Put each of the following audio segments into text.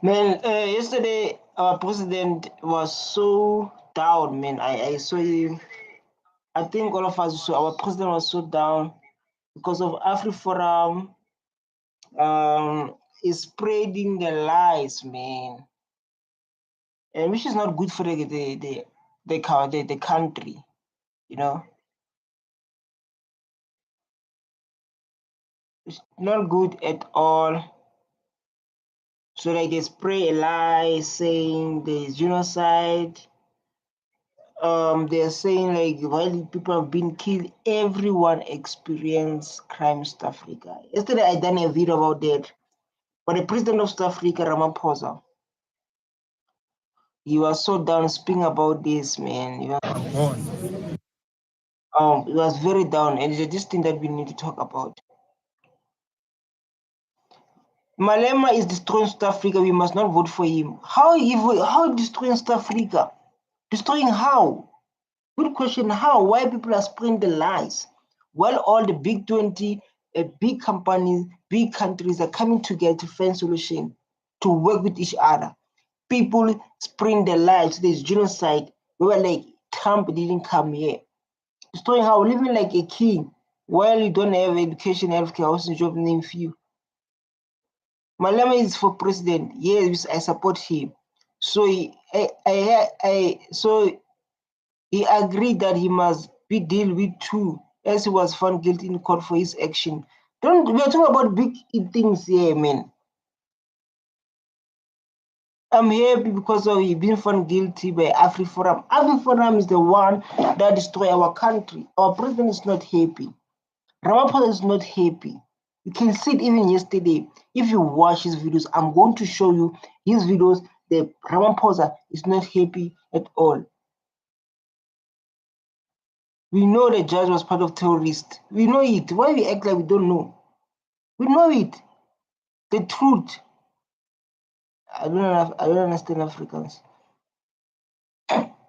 Man, yesterday our president was so down, man. I saw him. I think all of us saw our president was so down because of AfriForum is spreading the lies, man. And which is not good for the country, you know. It's not good at all. So like they spray a lie saying there's genocide. They're saying like while people have been killed, everyone experience crime in South Africa. Yesterday I done a video about that. But the president of South Africa, Ramaphosa, he was so down speaking about this, man. He was very down, and it's this thing that we need to talk about. Malema is destroying South Africa. We must not vote for him. How destroying South Africa? Destroying how? Good question. How? Why people are spreading the lies? Well, all the big 20, big companies, big countries are coming together to find solution, to work with each other. People spreading the lies. There's genocide. We were like, Trump didn't come here. Destroying how? Living like a king while you don't have education, healthcare, housing, job, name few. Malema is for president. Yes, I support him. So he agreed that he must be dealt with too, as he was found guilty in court for his action. We are talking about big things here, man. I'm happy because of he being found guilty by AfriForum. AfriForum is the one that destroyed our country. Our president is not happy. Ramaphosa is not happy. You can see it even yesterday. If you watch his videos, I'm going to show you his videos. The Ramaphosa is not happy at all. We know the judge was part of terrorists. We know it. Why we act like we don't know? We know it. The truth. I don't understand Africans.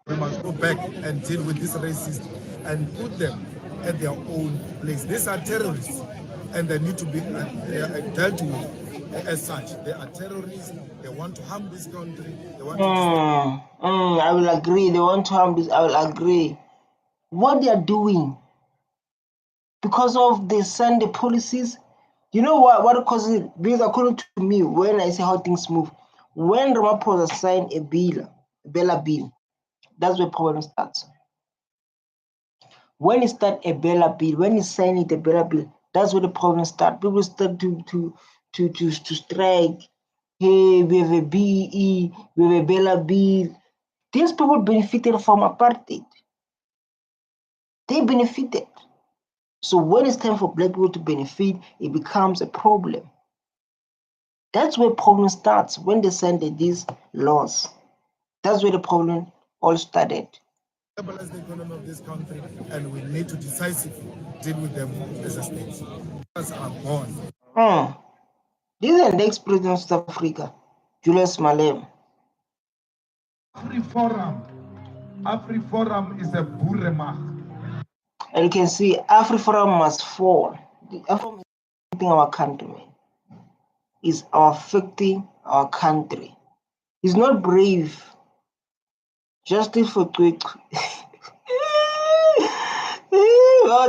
We must go back and deal with this racist and put them at their own place. These are terrorists, and they need to be dealt with as such. They are terrorists. They want to harm this country. They want I will agree. They want to harm this. I will agree. What they are doing, because of they send the policies, you know what causes it? Because according to me, when I say how things move, when Ramaphosa signed a Bella bill, that's where problem starts. When he start a Bella bill, when he sign it a Bella bill, that's where the problem starts. People start to strike. Hey, we have a BEE, we have a Bella bill. These people benefited from apartheid. They benefited. So when it's time for black people to benefit, it becomes a problem. That's where problem starts, when they send these laws. That's where the problem all started. Stabilize the economy of this country, and we need to decisively deal with them as a state. Us are gone. This is the next president of South Africa, Julius Malema. AfriForum is a boeremag. And you can see AfriForum must fall. The AfriForum is affecting our country, man. Is affecting our country. He's not brave. Justice for quick.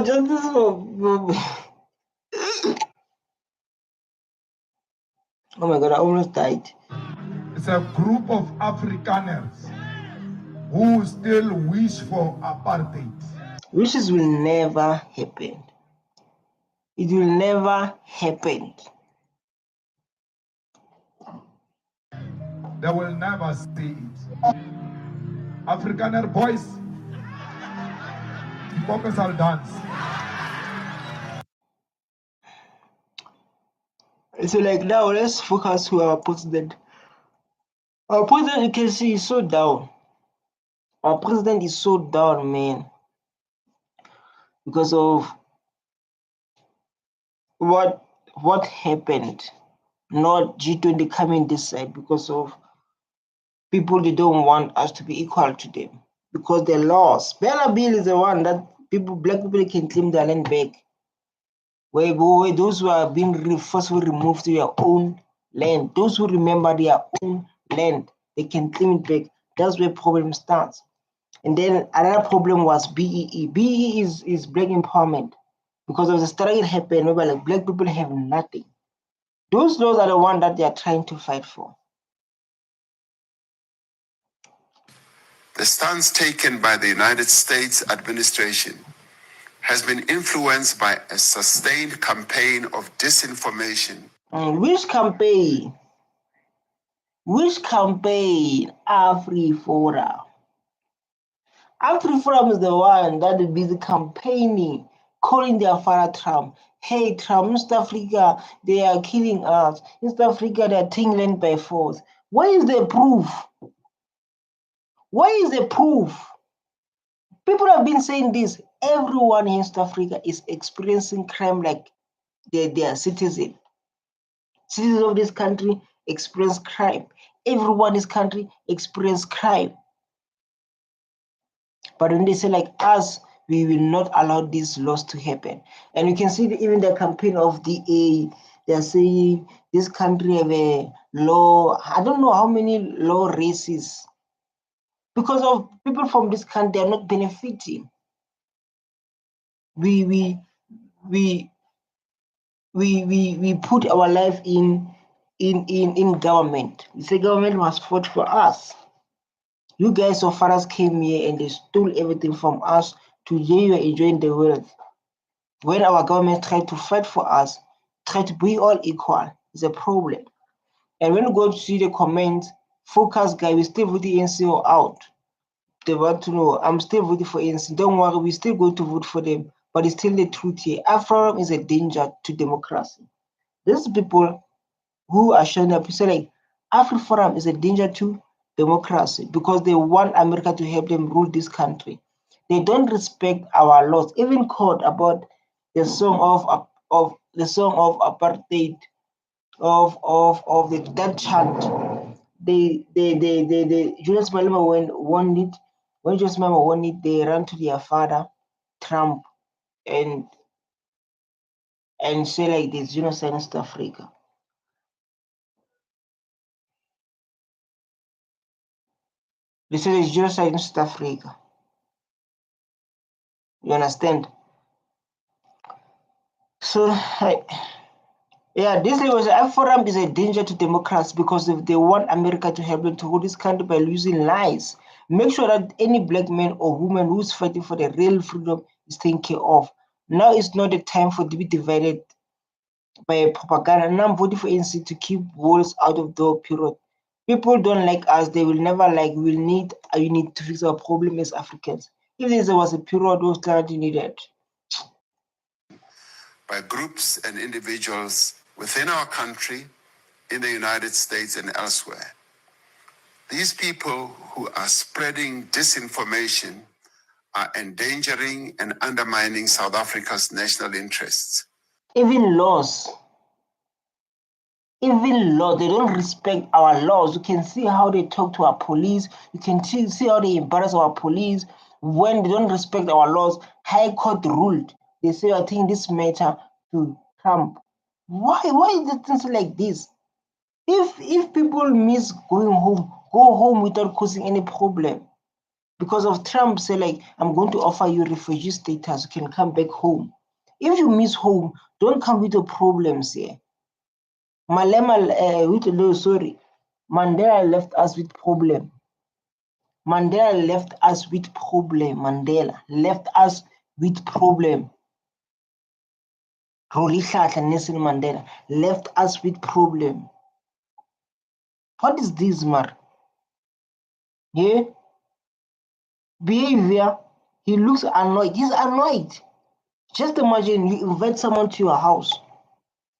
Justice for. Oh my God, I almost died. It's a group of Afrikaners who still wish for apartheid. Wishes will never happen. It will never happen. They will never see it. Afrikaner boys, focus on dance. So like now, let's focus on our president. Our president, you can see, is so down. Our president is so down, man, because of what happened. Not G20 coming this side, because of people, they don't want us to be equal to them, because they lost. Bella Bill is the one that black people can claim their land back. Where those who are being forcefully removed to their own land. Those who remember their own land, they can claim it back. That's where problem starts. And then another problem was BEE. BEE is black empowerment. Because of the struggle happened, where like black people have nothing. Those laws are the one that they are trying to fight for. The stance taken by the United States administration has been influenced by a sustained campaign of disinformation. Which campaign? Which campaign? AfriForum. AfriForum is the one that is busy campaigning, calling their father Trump. Hey Trump, in South Africa, they are killing us. In South Africa, they are taking land by force. Where is the proof? Where is the proof? People have been saying this. Everyone in South Africa is experiencing crime like they are citizens. Citizens of this country experience crime. Everyone in this country experience crime. But when they say like us, we will not allow these laws to happen. And you can see even the campaign of DA, they're saying this country have a law, I don't know how many law races. Because of people from this country are not benefiting. We put our life in government. We say government must fight for us. You guys so far as came here and they stole everything from us. Today you are enjoying the wealth. When our government try to fight for us, try to be all equal, is a problem. And when you go to see the comments, focus guy, we still vote the ANC or out. They want to know, I'm still voting for ANC. Don't worry, we still going to vote for them. But it's still the truth here. AfriForum is a danger to democracy. These people who are showing up, say like AfriForum is a danger to democracy because they want America to help them rule this country. They don't respect our laws. Even quote about the song of the song of apartheid of the that chant. They Julius Malema when Julius Malema won it, they ran to their father Trump and say like this genocide in South Africa. They say there's genocide in South Africa. You understand? So, yeah, this was AfriForum is a danger to democracy because if they want America to help them to hold this country by using lies, make sure that any black man or woman who's fighting for the real freedom is taken care of. Now is not the time for to be divided by propaganda. Now I'm voting for ANC to keep walls out of the period. People don't like us, they will never like, we will need a unit to fix our problem as Africans. If there was a period those clarity needed. By groups and individuals within our country, in the United States and elsewhere. These people who are spreading disinformation are endangering and undermining South Africa's national interests. Even laws, they don't respect our laws. You can see how they talk to our police. You can see how they embarrass our police when they don't respect our laws. High Court ruled. They say, I think this matter to Trump. Why is it things like this? If people miss going home, go home without causing any problem. Because of Trump say like, I'm going to offer you refugee status, you can come back home. If you miss home, don't come with the problems here. Malema, Mandela left us with problem. Mandela left us with problem. Rolihlahla Nelson Mandela left us with problem. What is this, Mar? Yeah? Behavior, he looks annoyed. He's annoyed. Just imagine you invite someone to your house.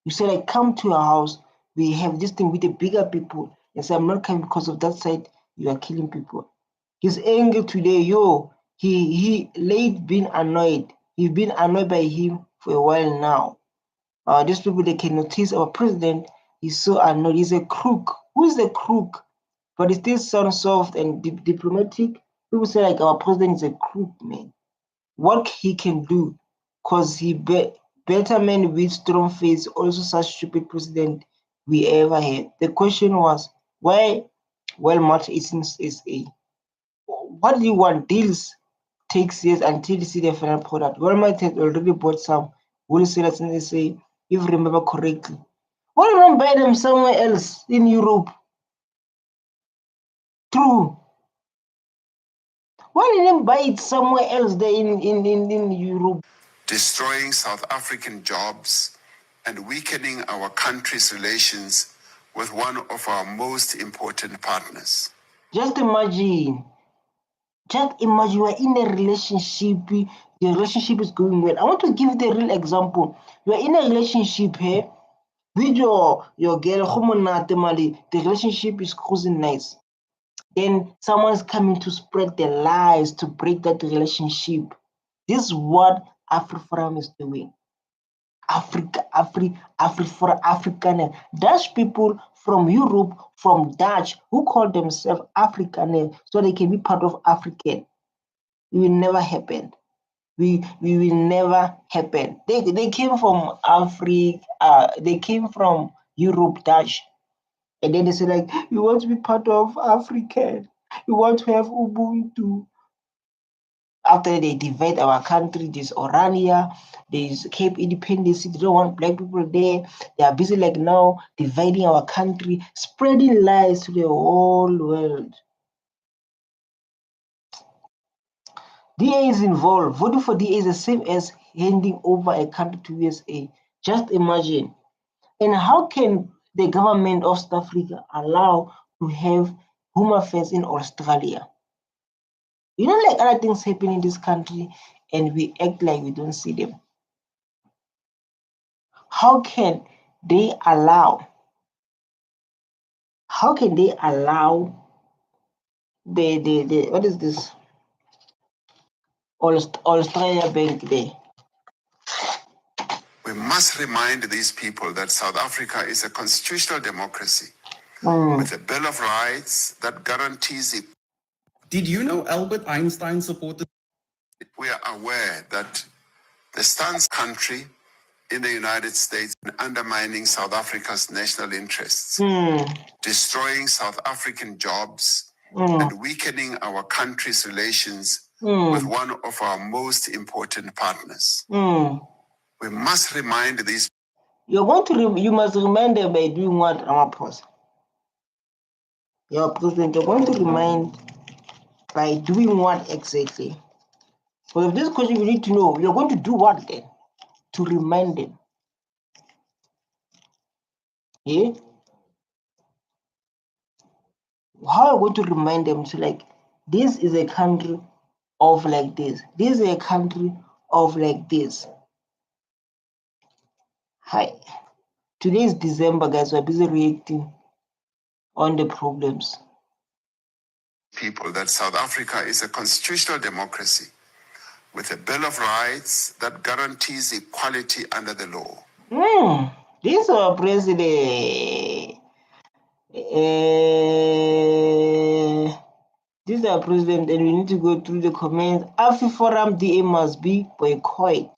You say, like, come to your house. We have this thing with the bigger people. And say, I'm not coming because of that side. You are killing people. His anger today, he late been annoyed. He's been annoyed by him for a while now. These people, they can notice our president is so annoyed. He's a crook. Who is the crook? But it still sounds soft and diplomatic. People say like our president is a crook, man. What he can do, cause he better man with strong face. Also, such stupid president we ever had. The question was, why Walmart is in SA? What do you want? Deals takes years until you see the final product. Walmart has already bought some wholesalers in SA, if you remember correctly. Why don't buy them somewhere else in Europe? True. Why didn't buy it somewhere else there in Europe? Destroying South African jobs and weakening our country's relations with one of our most important partners. Just imagine you are in a relationship, the relationship is going well. I want to give the real example. You are in a relationship here with your girl, the relationship is cruising nice. Then someone is coming to spread the lies to break that relationship. This is what AfriForum is doing. Afrikaner. Dutch people from Europe, from Dutch, who call themselves Afrikaner, so they can be part of African. It will never happen. We will never happen. They came from Africa. They came from Europe, Dutch, and then they say like, we want to be part of African. We want to have Ubuntu. After they divide our country, there's Orania, there's Cape Independence, they don't want black people there. They are busy like now dividing our country, spreading lies to the whole world. DA is involved. Voting for DA is the same as handing over a country to USA. Just imagine. And how can the government of South Africa allow to have home affairs in Australia? You know, like other things happen in this country and we act like we don't see them. How can they allow the what is this Australia Bank there? We must remind these people that South Africa is a constitutional democracy with a Bill of Rights that guarantees it. Did you know Albert Einstein supported? We are aware that the stance country in the United States in undermining South Africa's national interests, destroying South African jobs, and weakening our country's relations with one of our most important partners. We must remind these. You must remind them by doing what, Ramaphosa? Your president, you're going to remind by doing what exactly? So if this question you need to know, you're going to do what then? To remind them. Yeah? How are you going to remind them to like, this is a country of like this. This is a country of like this. Hi. Today is December, guys. We're busy reacting on the problems. People that South Africa is a constitutional democracy with a Bill of Rights that guarantees equality under the law. This is our president. This is our president, and we need to go through the comments. AfriForum DA must be boycotted.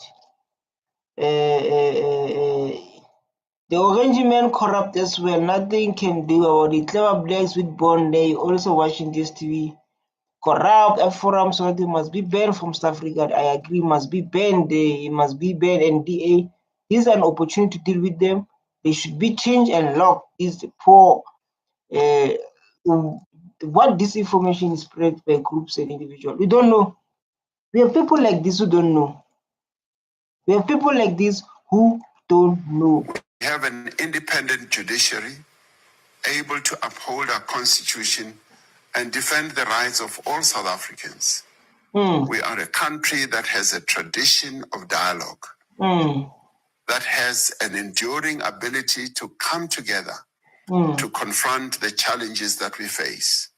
The orange man corrupt as well. Nothing can do about it. Clever blacks with bond, they also watching this TV. Corrupt AfriForum, so they must be banned from South Africa. I agree, must be banned. They must be banned. And DA, this is an opportunity to deal with them. They should be changed and locked. These poor. What disinformation is spread by groups and individuals. We don't know. We have people like this who don't know. We have people like this who don't know. We have an independent judiciary able to uphold our constitution and defend the rights of all South Africans. We are a country that has a tradition of dialogue, that has an enduring ability to come together to confront the challenges that we face.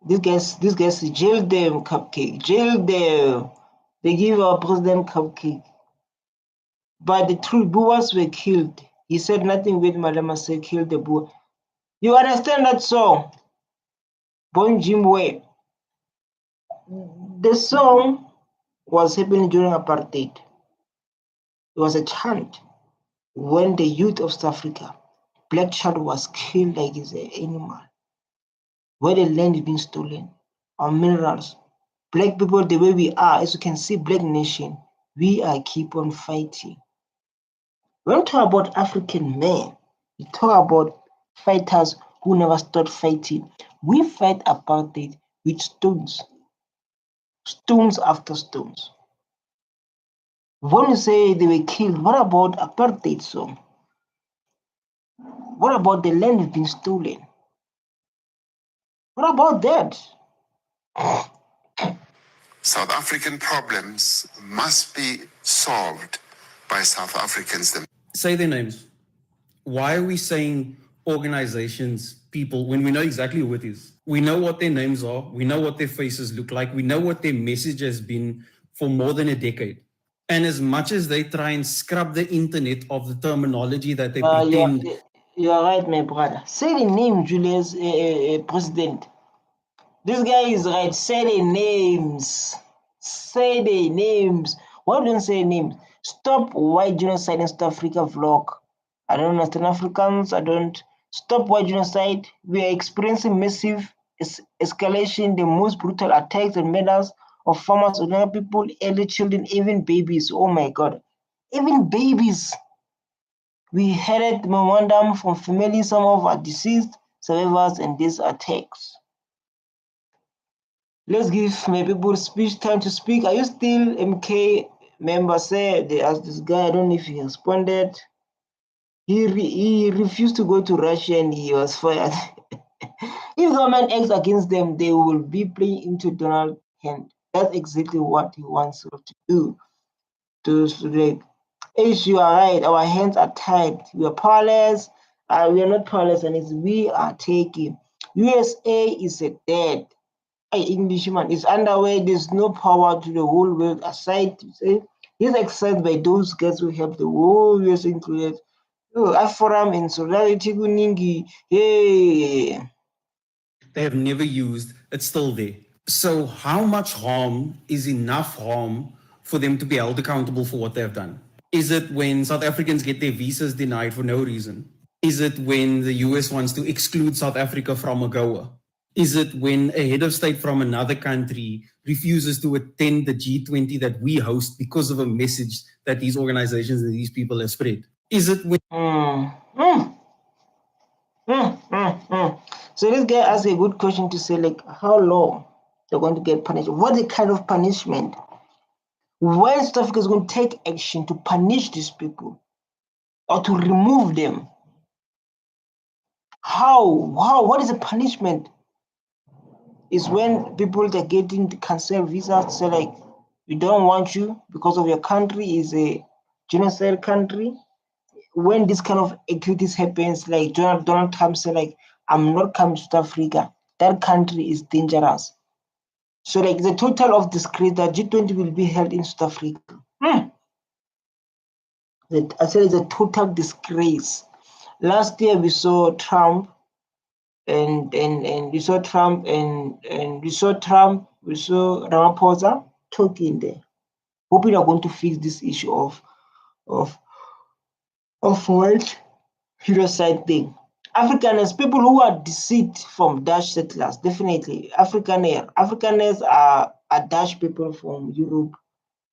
These guys jailed them, cupcake, jailed them. They give our president cupcake. But the true Boers were killed. He said nothing with Malema said kill the Boer. You understand that song? Bon Jim The song was happening during apartheid. It was a chant when the youth of South Africa, black child was killed like it's an animal, where the land is being stolen, our minerals, black people the way we are, as you can see, black nation, we are keep on fighting. When we talk about African men, we talk about fighters who never stopped fighting. We fight apartheid with stones, stones after stones. When you say they were killed, what about apartheid song? What about the land being stolen? What about that? South African problems must be solved by South Africans themselves. Say their names. Why are we saying organizations, people, when we know exactly who it is? We know what their names are. We know what their faces look like. We know what their message has been for more than a decade. And as much as they try and scrub the internet of the terminology that they pretend. You're right, my brother. Say the name, Julius, President. This guy is right. Say the names. Say the names. Why don't you say names? Stop white genocide in South Africa vlog. I don't understand Africans. I don't. Stop white genocide. We are experiencing massive escalation, the most brutal attacks and murders of farmers, ordinary people, elderly children, even babies. Oh my God. Even babies. We headed memorandum from families, some of our deceased survivors in these attacks. Let's give my people speech time to speak. Are you still MK member? Say they asked this guy. I don't know if he responded. He refused to go to Russia and he was fired. If government acts against them, they will be playing into Donald hand. That's exactly what he wants to do. To like, H, you are right. Our hands are tied. We are powerless. We are not powerless, and it's we are taking. USA is a dead. Englishman is underway. There's no power to the whole world aside. He's excited by those guys who help the whole US included. Oh, AfriForum in solidarity kuningi. Hey. They have never used, it's still there. So how much harm is enough harm for them to be held accountable for what they've done? Is it when South Africans get their visas denied for no reason? Is it when the US wants to exclude South Africa from AGOA? Is it when a head of state from another country refuses to attend the G20 that we host because of a message that these organizations and these people have spread? Is it when... So this guy asked a good question to say, like, how long they're going to get punished? What the kind of punishment? When South Africa is going to take action to punish these people or to remove them? How? What is the punishment? Is when people are getting the cancel visas, say like, we don't want you because of your country is a genocide country. When this kind of activities happens, like Donald Trump say like, I'm not coming to South Africa. That country is dangerous. So like the total of disgrace that G20 will be held in South Africa. I said it's a total disgrace. Last year we saw Trump and we saw Trump and we saw Ramaphosa talking there, hoping they're going to fix this issue of what genocide thing. Afrikaners, people who are deceived from Dutch settlers, definitely. Afrikaners are Dutch people from Europe.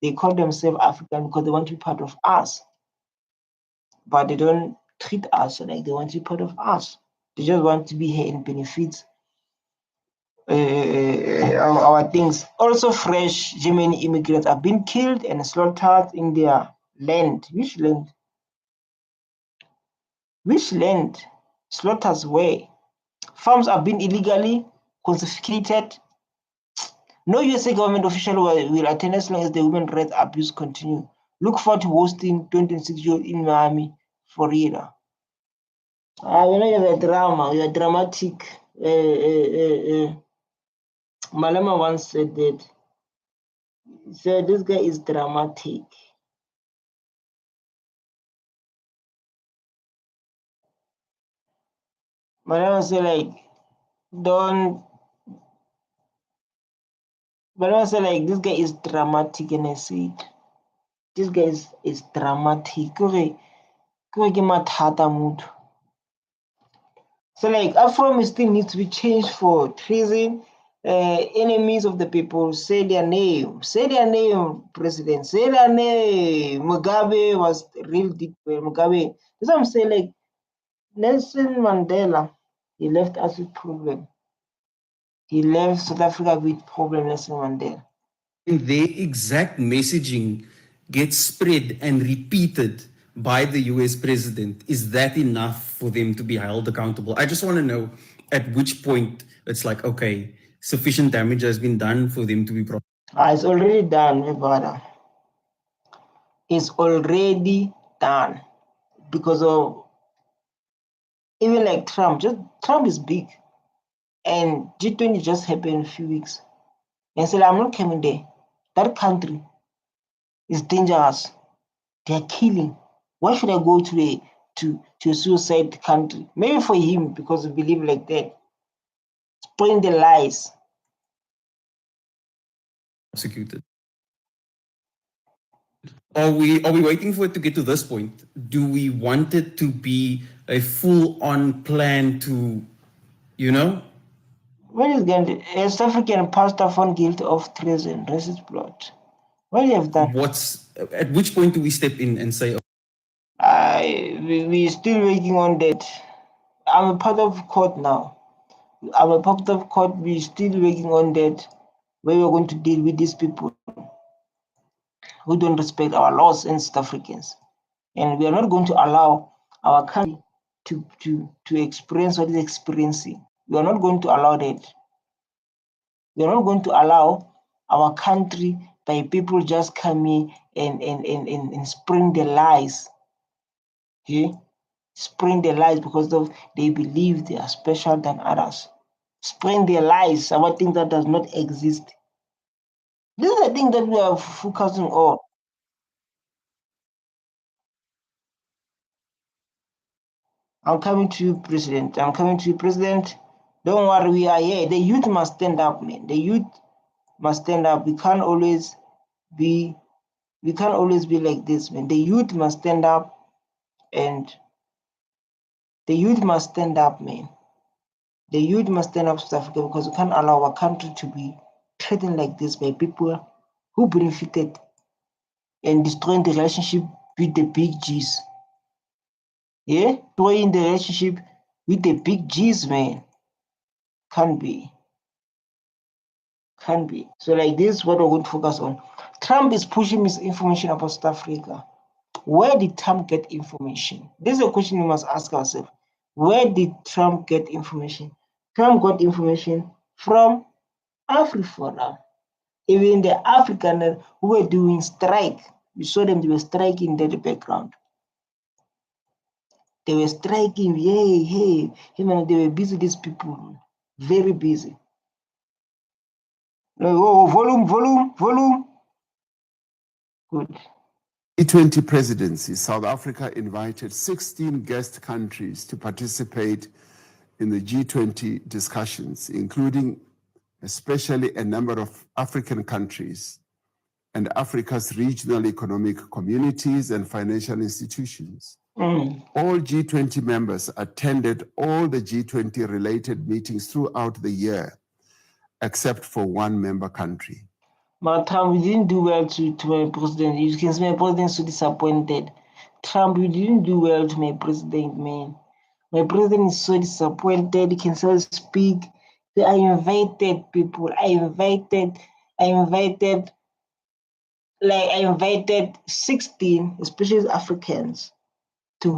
They call themselves African because they want to be part of us. But they don't treat us like they want to be part of us. They just want to be here and benefit our things. Also, fresh German immigrants are being killed and slaughtered in their land. Which land? Which land? Slaughters where? Farms are being illegally confiscated. No USA government official will attend as long as the human rights abuse continue. Look forward to hosting 2026 in Miami, Florida. You're a drama. You're dramatic. Malema once said that. He said this guy is dramatic. Malema said like, Malema said like, this guy is dramatic, and I said, This guy is dramatic. Kore ke mathata motho. So like AfriForum still needs to be changed for treason. Enemies of the people, say their name, president, say their name. Mugabe was real deep. Mugabe, that's what I'm saying. Like Nelson Mandela, he left us with problem. He left South Africa with problem. Nelson Mandela. Their exact messaging gets spread and repeated by the US president. Is that enough for them to be held accountable? I just want to know at which point it's like, okay, sufficient damage has been done for them to be It's already done, my brother. It's already done because of even like Trump. Trump is big, and G20 just happened a few weeks, and said I'm not coming there. That country is dangerous. They are killing. Why should I go to a suicide country? Maybe for him because he believe like that. Spreading the lies. prosecuted. Are we waiting for it to get to this point? Do we want it to be a full-on plan to, What is going a South African pastor found guilty of treason, racist plot? What you have done? At which point do we step in and say, We're still waiting on that. I'm a part of court now. We're still working on that. Where we're going to deal with these people who don't respect our laws and South Africans. And we are not going to allow our country to experience what is experiencing. We are not going to allow that. We are not going to allow our country by people just coming and spreading the lies. Okay? Spreading the lies because they believe they are special than others. Spreading their lies about things that does not exist. This is the thing that we are focusing on. I'm coming to you, President. I'm coming to you, President. Don't worry, we are here. The youth must stand up, man. The youth must stand up. We can't always be like this, man. The youth must stand up, and the youth must stand up, man. The youth must stand up, South Africa, because we can't allow our country to be treated like this by people who benefited and destroying the relationship with the big G's. Yeah, destroying the relationship with the big G's, man. Can't be. So like this is what we're going to focus on. Trump is pushing misinformation about South Africa. Where did Trump get information? This is a question we must ask ourselves. Where did Trump get information? Trump got information from AfriForum. Even the Afrikaner who were doing strike, we saw them, they were striking in the background. They were striking, hey, man, they were busy, these people, very busy. Oh, volume. Good. G20 presidency, South Africa invited 16 guest countries to participate in the G20 discussions, including especially a number of African countries and Africa's regional economic communities and financial institutions. All G20 members attended all the G20 related meetings throughout the year, except for one member country. But Trump, we didn't do well to my president. You can see my president so disappointed. Trump, you didn't do well to my president, man. My president is so disappointed. He can still speak. I invited people. I invited 16, especially Africans, we're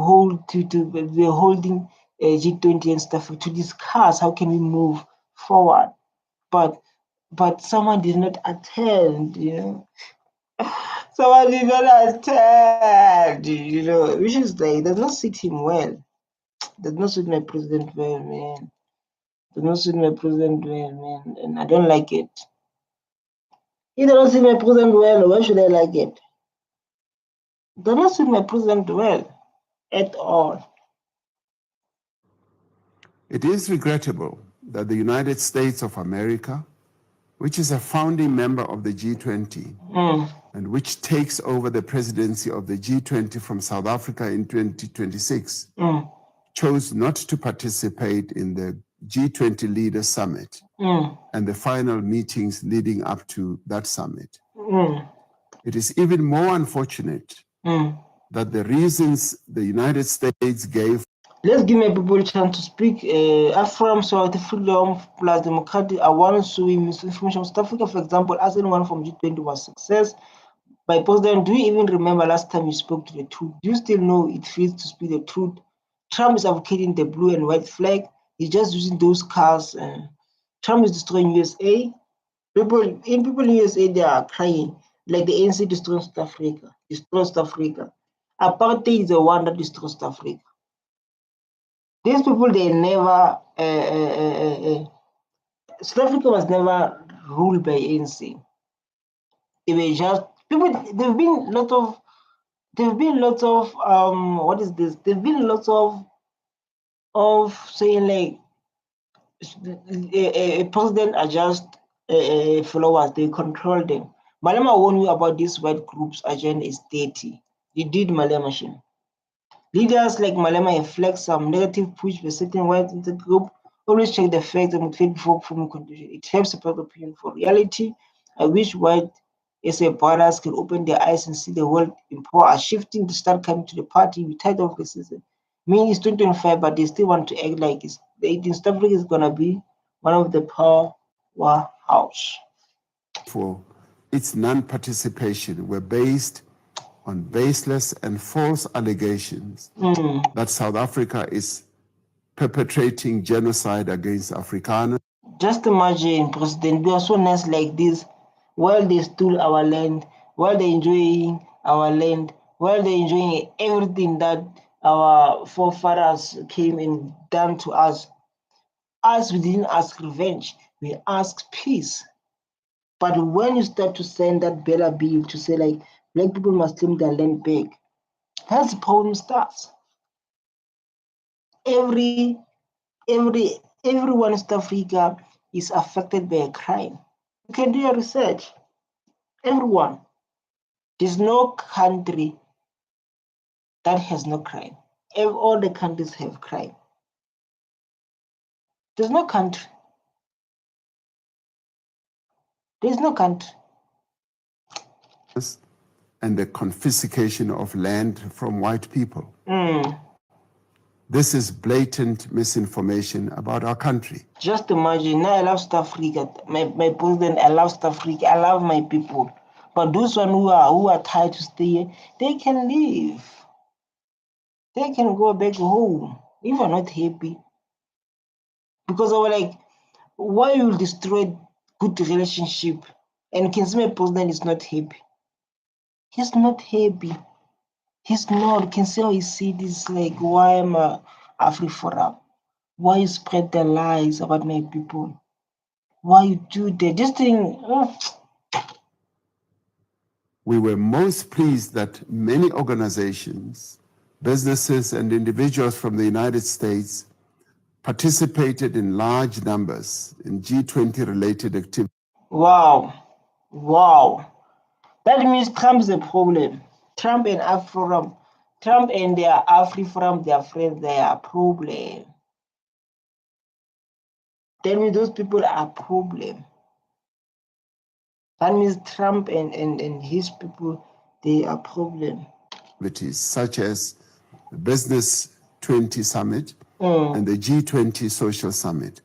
holding G20 and stuff to discuss how can we move forward. But someone did not attend, Someone did not attend, which is like, does not suit him well. Does not suit my president well, man. Does not suit my president well, man. And I don't like it. He doesn't suit my president well. Why should I like it? Does not suit my president well at all. It is regrettable that the United States of America, which is a founding member of the G20 and which takes over the presidency of the G20 from South Africa in 2026, chose not to participate in the G20 Leaders Summit and the final meetings leading up to that summit. It is even more unfortunate that the reasons the United States gave. Let's give my people a chance to speak. AfriForum, Freedom plus Democratic are one suing misinformation of South Africa, for example, as anyone from G20 was success. By President, do you even remember last time you spoke to the truth? Do you still know it feels to speak the truth? Trump is advocating the blue and white flag. He's just using those cars. Trump is destroying USA. People in USA, they are crying like the ANC destroying South Africa. Destroys South Africa. Apartheid is the one that destroys South Africa. These people, they never. South Africa was never ruled by ANC. They were just people. There've been lots of what is this? There've been lots of saying like a president are just followers. They control them. Malema warned you about this white group's agenda is dirty. He did Malema shame. Leaders like Malema reflect some negative push by certain white group. Always check the facts and motivate before forming conclusion. It helps separate opinion for reality. I wish white SA brothers can open their eyes and see the world in power are shifting to start coming to the party. We tired of racism. I mean, it's 2025, but they still want to act like it's the 18th South Africa is gonna be one of the powerhouse. For its non-participation were based on baseless and false allegations that South Africa is perpetrating genocide against Afrikaners. Just imagine, President, we are so nice like this, while they stole our land, while they're enjoying our land, while they're enjoying everything that our forefathers came and done to us. Us, we didn't ask revenge, we asked peace. But when you start to send that better bill to say like black people must claim their land back, that's the problem starts. Everyone in South Africa is affected by a crime. You can do your research. Everyone. There's no country that has no crime. All the countries have crime. There's no country. There's no country. And the confiscation of land from white people. This is blatant misinformation about our country. Just imagine, now I love South Africa. My president, I love South Africa. I love my people. But those one who are tired to stay here, they can leave. They can go back home if you're not happy. Because I was like, why you destroy good relationship? And can see my president is not happy. He's not happy. He's not. Can see how he see this like, why am I AfriForum? Why you spread the lies about my people? Why you do that? This thing. We were most pleased that many organizations, businesses, and individuals from the United States participated in large numbers in G20 related activities. Wow. That means Trump is a problem. Trump and AfriForum, Trump and their AfriForum, their friends, they are a problem. That means those people are a problem. That means Trump and his people, they are a problem. Such as the Business 20 Summit and the G20 Social Summit.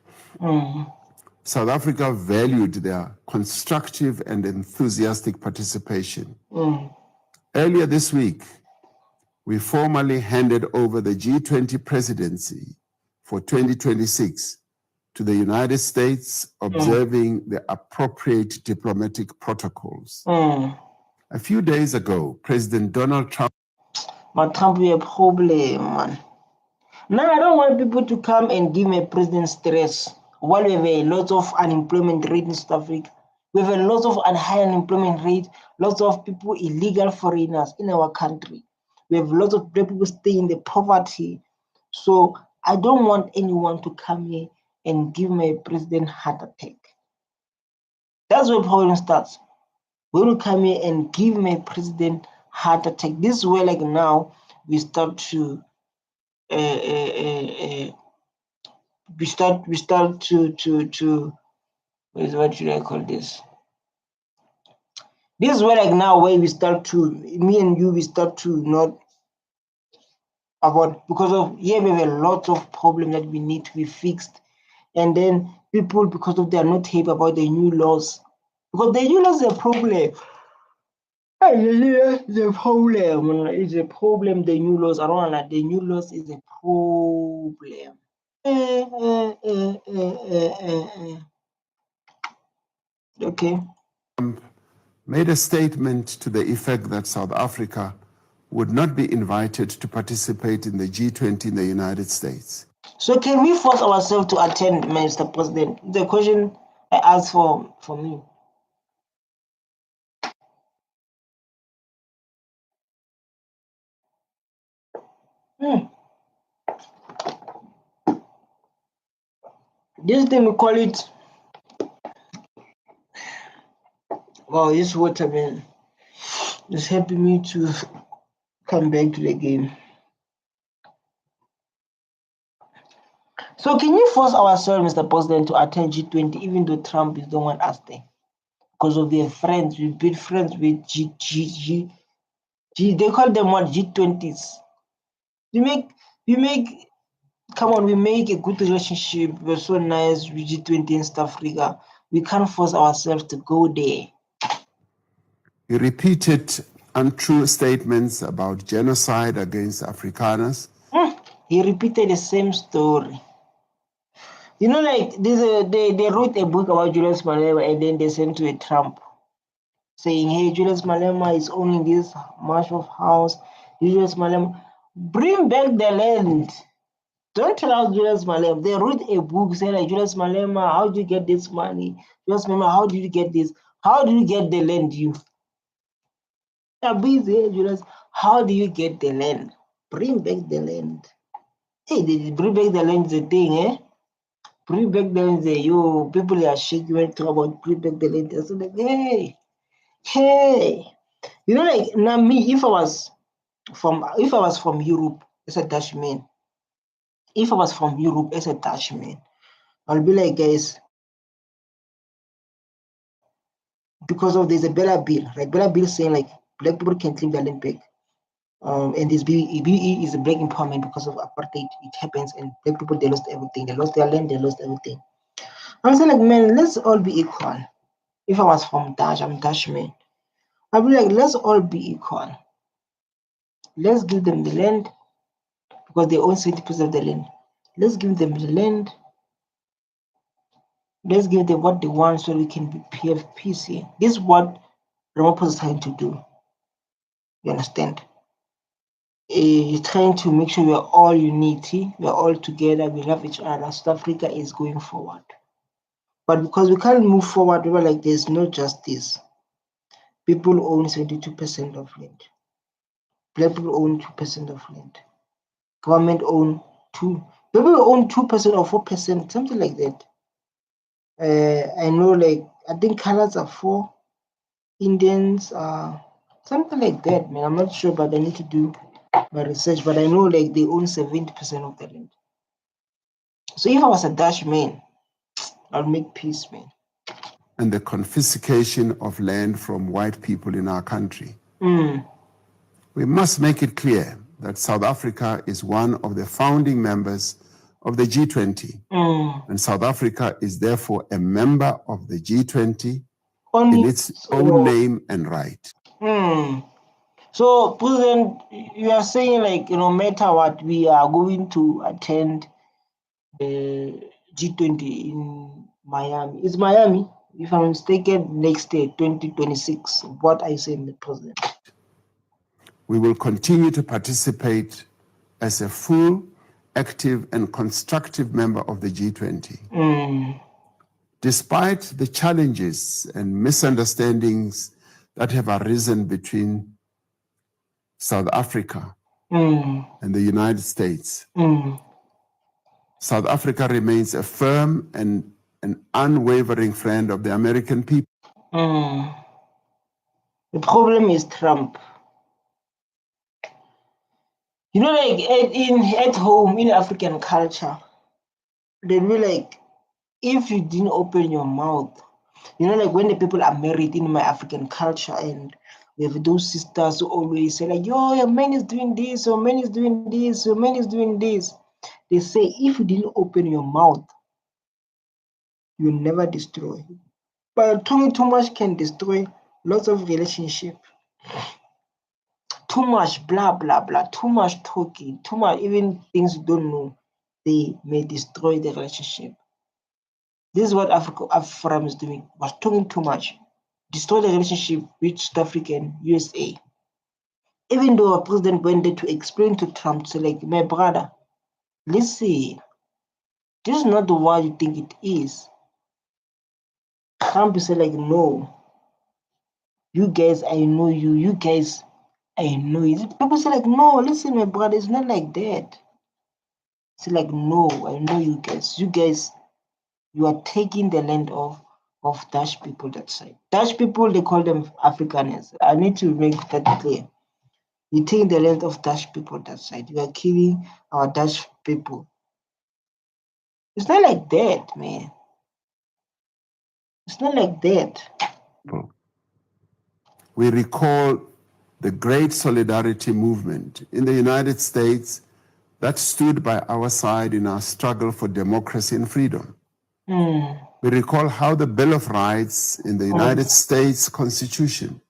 South Africa valued their constructive and enthusiastic participation. Earlier this week, we formally handed over the G20 presidency for 2026 to the United States, observing the appropriate diplomatic protocols. A few days ago, President Donald Trump. But Trump will be a problem, man. Now, I don't want people to come and give me president stress while we have a lot of unemployment rate in South Africa. We have a lot of high unemployment rate, lots of people, illegal foreigners in our country. We have lots of black people staying in the poverty. So I don't want anyone to come here and give my president heart attack. That's where the problem starts. When we come here and give my president heart attack, this is where like now we start to we start to what should I call this? This is where like now where we start to me and you we start to not about because of here we have a lot of problems that we need to be fixed, and then people because of they are not happy about the new laws because the new laws is a problem. The problem is a problem. The new laws, I don't know. The new laws is a problem. Okay. Made a statement to the effect that South Africa would not be invited to participate in the G20 in the United States. So can we force ourselves to attend, Mr. President? The question I asked for me. This thing we call it. Wow, this water, man, is helping me to come back to the game. So can you force ourselves, Mr. President, to attend G20 even though Trump is the one us there? Because of their friends, we've been friends with G, they call them what, G20s. Come on, we make a good relationship. We're so nice with G20 in South Africa. We can't force ourselves to go there. He repeated untrue statements about genocide against Afrikaners. He repeated the same story. You know, like they wrote a book about Julius Malema and then they sent to a Trump saying, hey, Julius Malema is owning this much of house. Julius Malema, bring back the land. Don't tell us Julius Malema. They wrote a book saying, like, Julius Malema, how did you get this money? Julius Malema, how did you get this? How did you get the land? You are busy, Julius. How do you get the land? Bring back the land. Hey, bring back the land is a thing, eh? Bring back the land, yo, people are shaking when talk about bring back the land. So like, hey, you know, like now me, if I was from Europe as a Dutchman, I'll be like, guys, because of there's a Bella bill, right? Bella bill saying like black people can claim their land back. And this BE is a black empowerment because of apartheid. It happens, and black people they lost everything. They lost their land. They lost everything. I'm saying like, man, let's all be equal. If I was from Dutch, I'm Dutchman. I'd be like, let's all be equal. Let's give them the land because they own 70% of the land. Let's give them the land. Let's give them what they want so we can have peace here. This is what Ramaphosa is trying to do. You understand? He's trying to make sure we are all unity, we are all together, we love each other. South Africa is going forward. But because we can't move forward, we were like, there's no justice. People own 72% of land. Black people own 2% of land. Government own 2%. People own 2% or 4%, something like that. I know, like, I think colors are 4, Indians are something like that, man. I'm not sure, but I need to do my research. But I know, like, they own 70% of the land. So if I was a Dutch man, I'll make peace, man. And the confiscation of land from white people in our country. We must make it clear that South Africa is one of the founding members of the G20. And South Africa is therefore a member of the G20 in its own name and right. So, President, you are saying, like, no matter what, we are going to attend the G20 in Miami. It's Miami, if I'm mistaken, next year, 2026. What are you saying, President? We will continue to participate as a full, active, and constructive member of the G20. Despite the challenges and misunderstandings that have arisen between South Africa and the United States, South Africa remains a firm and an unwavering friend of the American people. Mm. The problem is Trump. You know, like at home in African culture, they'll be like, if you didn't open your mouth, you know, like when the people are married in my African culture, and we have those sisters who always say, like, yo, your man is doing this, your man is doing this, your man is doing this. They say, if you didn't open your mouth, you'll never destroy. But talking too much can destroy lots of relationship. Too much blah blah blah, too much talking, too much even things you don't know, they may destroy the relationship. This is what AfriForum is doing. Was talking too much, destroy the relationship with South Africa and USA. Even though our president went there to explain to Trump, to like, my brother, listen, this is not the world you think it is. Trump said, like, no, you guys, I know you. You guys, I know you. People say, like, no, listen, my brother, it's not like that. Say, like, no, I know you guys. You guys, you are taking the land of Dutch people that side. Dutch people, they call them Afrikaners. I need to make that clear. You take the land of Dutch people that side. You are killing our Dutch people. It's not like that, man. It's not like that. We recall the great solidarity movement in the United States that stood by our side in our struggle for democracy and freedom. We recall how the Bill of Rights in the United States Constitution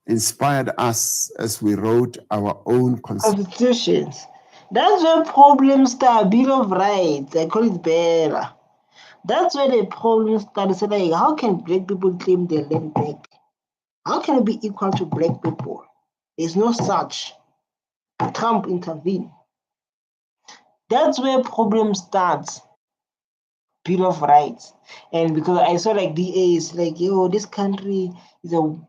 inspired us as we wrote our own Constitutions. That's where problems start. Bill of Rights, I call it better. That's where the problem started. So like, how can black people claim their land back? How can it be equal to black people? There's no such. Trump intervened. That's where problem starts. Bill of Rights. And because I saw like DA is like, yo, this country is the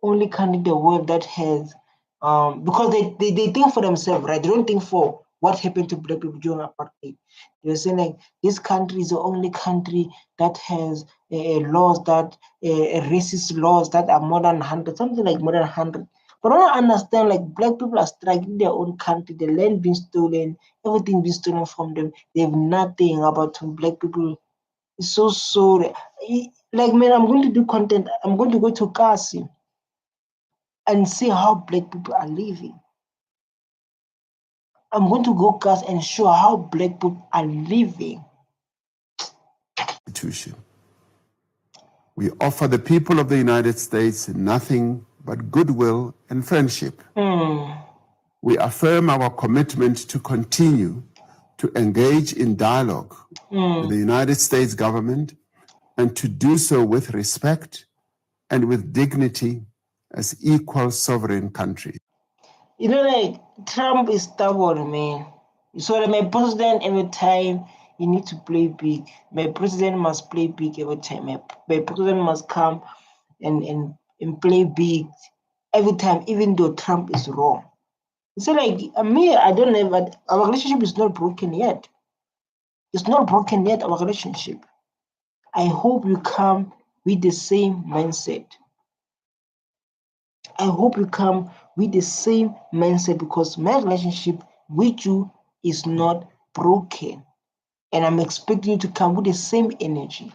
only country in the world that has because they think for themselves, right? They don't think for what happened to black people during apartheid. They're saying like this country is the only country that has laws that racist laws that are more than 100, something like more than 100. But I don't understand, like black people are struggling their own country, the land being stolen, everything being stolen from them. They have nothing about black people. It's so like, man, I'm going to do content. I'm going to go to Kasi and see how black people are living. I'm going to go Kasi and show how black people are living. Constitution. We offer the people of the United States nothing but goodwill and friendship. We affirm our commitment to continue to engage in dialogue with the United States government and to do so with respect and with dignity as equal sovereign countries. You know, like Trump is stubborn, man. So that my president every time you need to play big. My president must play big every time. My president must come and play big every time, even though Trump is wrong. So like me, I don't know, but our relationship is not broken yet. It's not broken yet, our relationship. I hope you come with the same mindset. I hope you come with the same mindset because my relationship with you is not broken. And I'm expecting you to come with the same energy.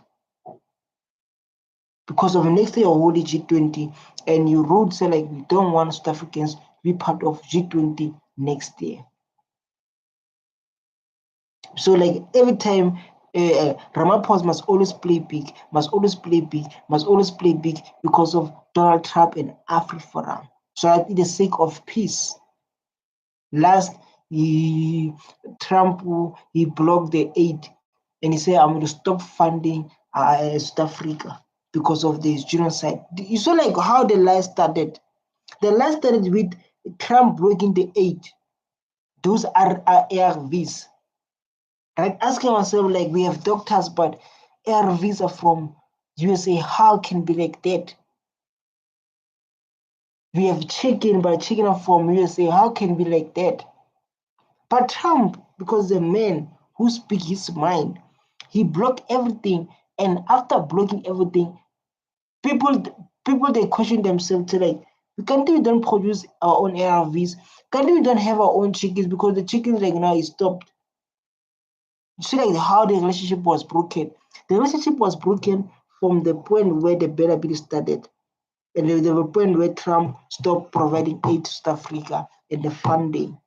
Because of next year, you're holding G20, and you wrote, say, like, we don't want South Africans to be part of G20 next year. So, like, every time Ramaphosa must always play big, must always play big, must always play big because of Donald Trump and AfriForum. So, that in the sake of peace. Last, Trump he blocked the aid, and he said, "I'm going to stop funding South Africa because of this genocide." You saw like how the lie started. The lie started with Trump breaking the aid. Those are ARVs. Right? Asking myself, like, we have doctors, but ARVs are from USA. How can be like that? We have chicken, but chicken are from USA. How can be like that? But Trump, because the man who speaks his mind, he blocked everything. And after blocking everything, People they question themselves like, can't we don't produce our own ARVs? Can't we don't have our own chickens because the chickens like now is stopped? You see like how the relationship was broken. The relationship was broken from the point where the better bill started. And the point where Trump stopped providing aid to South Africa and the funding.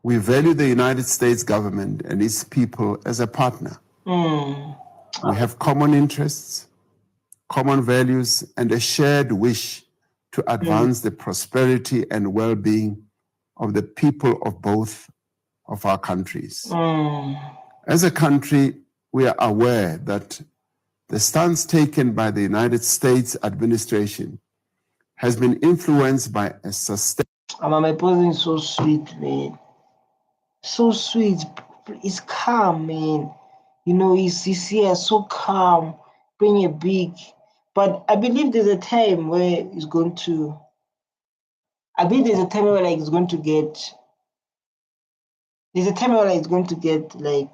We value the United States government and its people as a partner. We have common interests, common values, and a shared wish to advance the prosperity and well-being of the people of both of our countries. As a country, we are aware that the stance taken by the United States administration has been influenced by a sustained. My president is so sweet, man. So sweet. It's calm, man. You know, he's here, so calm, playing a big. But I believe there's a time where he's going to. I believe there's a time where like he's going to get. There's a time where like, he's going to get like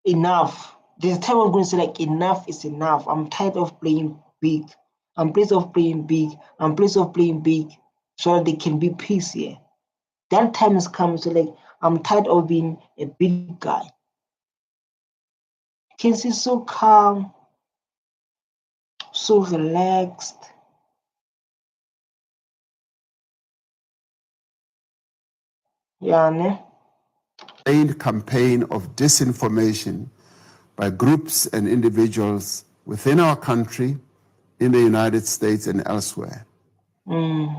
enough. There's a time I'm going to say like enough is enough. I'm tired of playing big. I'm tired of playing big. I'm tired of playing big, so that there can be peace here. That time has come. So like I'm tired of being a big guy. You can see so calm, so relaxed. Yeah, ne? Campaign of disinformation by groups and individuals within our country, in the United States and elsewhere.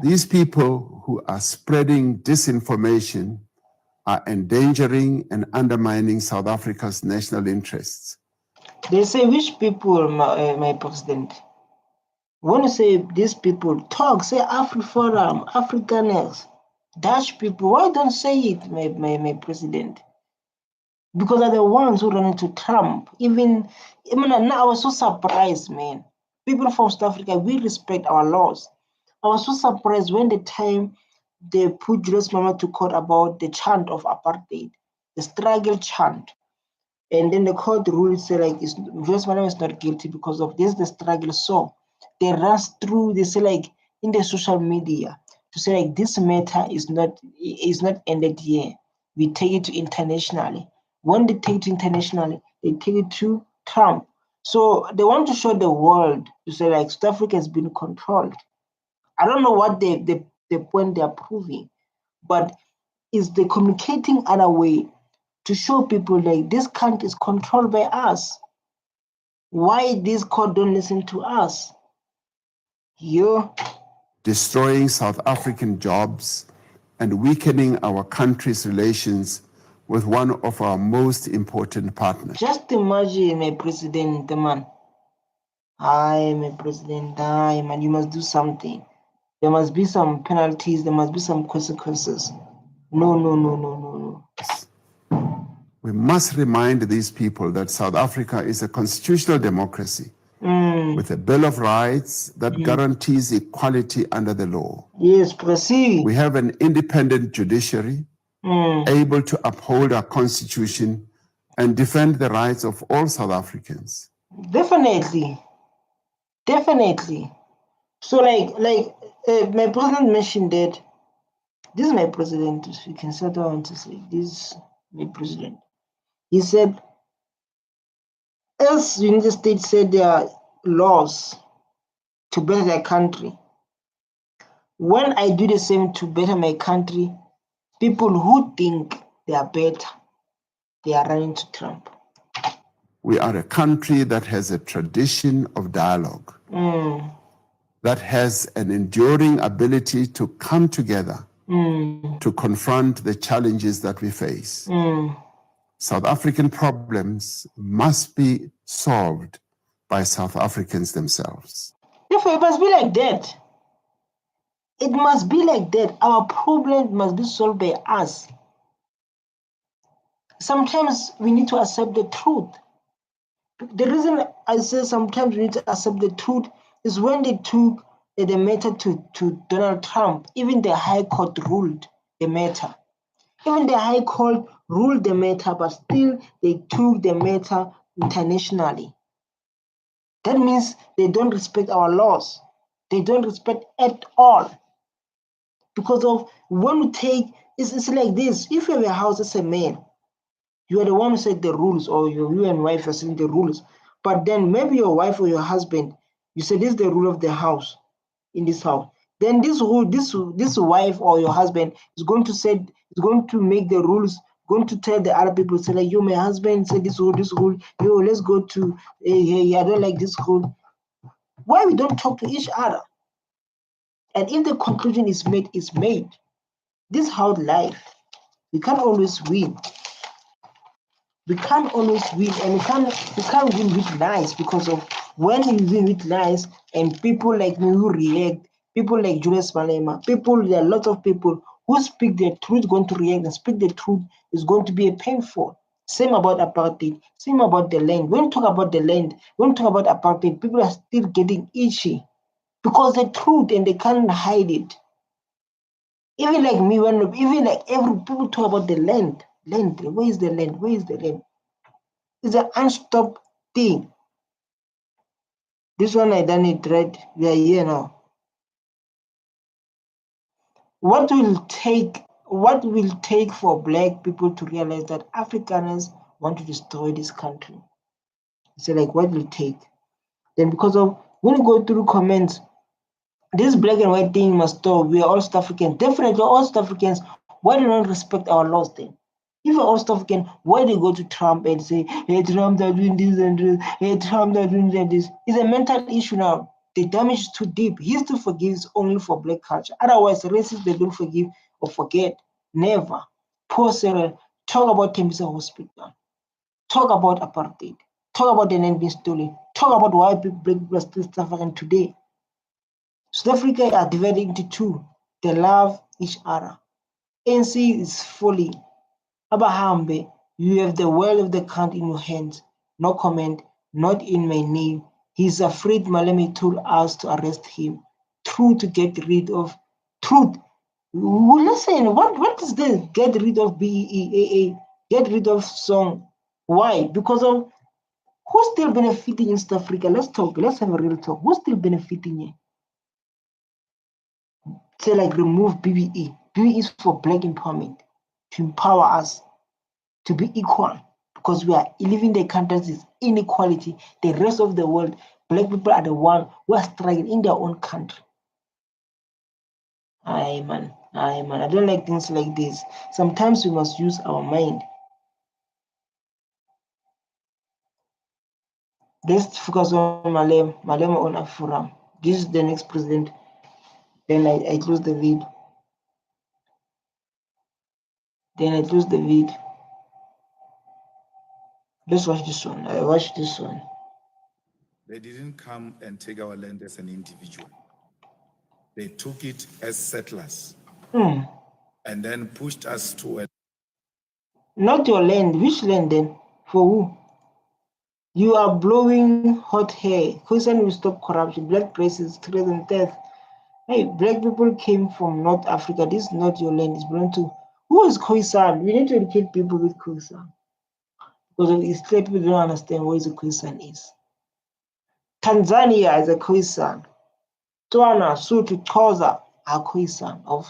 These people who are spreading disinformation are endangering and undermining South Africa's national interests. They say which people, my president? When you say these people, talk, say AfriForum, Afrikaners, Dutch people. Why don't say it, my president? Because they're the ones who run into Trump. I mean, now I was so surprised, man. People from South Africa, we respect our laws. I was so surprised when the time they put Julius Malema to court about the chant of apartheid, the struggle chant. And then the court ruled, say like, Julius Malema is not guilty because of this, the struggle. So they rush through, they say like, in the social media, to say like, this matter is not ended here. We take it to internationally. When they take it internationally, they take it to Trump. So they want to show the world to say like South Africa has been controlled. I don't know what the point they are proving, but is they communicating other way to show people like this country is controlled by us. Why this court don't listen to us? You destroying South African jobs and weakening our country's relations with one of our most important partners. Just imagine, my president, man. Hi, my president, hi, man, you must do something. There must be some penalties, there must be some consequences. No. We must remind these people that South Africa is a constitutional democracy with a Bill of Rights that guarantees equality under the law. Yes, proceed. We have an independent judiciary able to uphold our constitution and defend the rights of all South Africans. Definitely. So my president mentioned that this is my president. You can settle on to say this is my president. He said, as the United States said there are laws to better their country. When I do the same to better my country, people who think they are better, they are running to Trump. We are a country that has a tradition of dialogue, that has an enduring ability to come together to confront the challenges that we face. South African problems must be solved by South Africans themselves. Therefore, it must be like that. It must be like that. Our problem must be solved by us. Sometimes we need to accept the truth. The reason I say sometimes we need to accept the truth is when they took the matter to Donald Trump, even the High Court ruled the matter. Even the High Court ruled the matter, but still they took the matter internationally. That means they don't respect our laws. They don't respect at all. Because of when we take, it's like this. If you have a house as a man, you are the one who set the rules, or you and wife are setting the rules. But then maybe your wife or your husband, you say this is the rule of the house in this house. Then this rule, this wife or your husband is going to make the rules, going to tell the other people, say like, you, my husband said this rule, yo, let's go to, hey, I don't like this rule. Why we don't talk to each other? And if the conclusion is made, it's made. This is how life. We can't always win. We can't always win, and we can't win with lies, because of when you win with lies and people like me who react, people like Julius Malema, there are lots of people who speak the truth going to react, and speak the truth is going to be a painful. Same about apartheid, same about the land. When you talk about the land, when you talk about apartheid, people are still getting itchy because the truth, and they can't hide it. Even like me, even like every people talk about the land, where is the land? Where is the land? It's an unstopped thing. This one I done it right. We are here now. What will take for black people to realize that Afrikaners want to destroy this country? So like, what will it take? Then because of when you go through comments, this black and white thing must stop. We are all South Africans. Definitely all South Africans. Why do you not respect our laws then? If you're all South African, why do you go to Trump and say, hey, Trump that doing this and this, hey, Trump that doing that this? It's a mental issue now. The damage is too deep. He still forgives only for black culture. Otherwise, racists, they don't forgive or forget. Never. Poor Cyril, talk about Tembisa Hospital. Talk about apartheid. Talk about the land being stolen. Talk about why people are still suffering today. South Africa are divided into two. They love each other. ANC is folly. Abahambe, you have the world of the country in your hands. No comment, not in my name. He's afraid Malema told us to arrest him. Truth to get rid of. Truth. Well, listen, what is this? Get rid of BEAA. Get rid of song. Why? Because of who's still benefiting in South Africa? Let's talk. Let's have a real talk. Who's still benefiting here? Say like remove BBE. BBE is for black empowerment, to empower us to be equal, because we are living the countries is inequality. The rest of the world, black people are the one who are struggling in their own country. Aye man, I don't like things like this. Sometimes we must use our mind. Let's focus on Malema on AfriForum. This is the next president. Then I close the vid. Let's watch this one. I watched this one. They didn't come and take our land as an individual. They took it as settlers and then pushed us to a... Not your land. Which land then? For who? You are blowing hot hair. Khoisan will stop corruption. Black races, trade and death. Hey, black people came from North Africa. This is not your land. It's belong to... Who is Khoisan? We need to educate people with Khoisan. Because of these people don't understand what a Khoisan is. Tanzania is a Khoisan. Tswana, Sotho, Xhosa are Khoisan of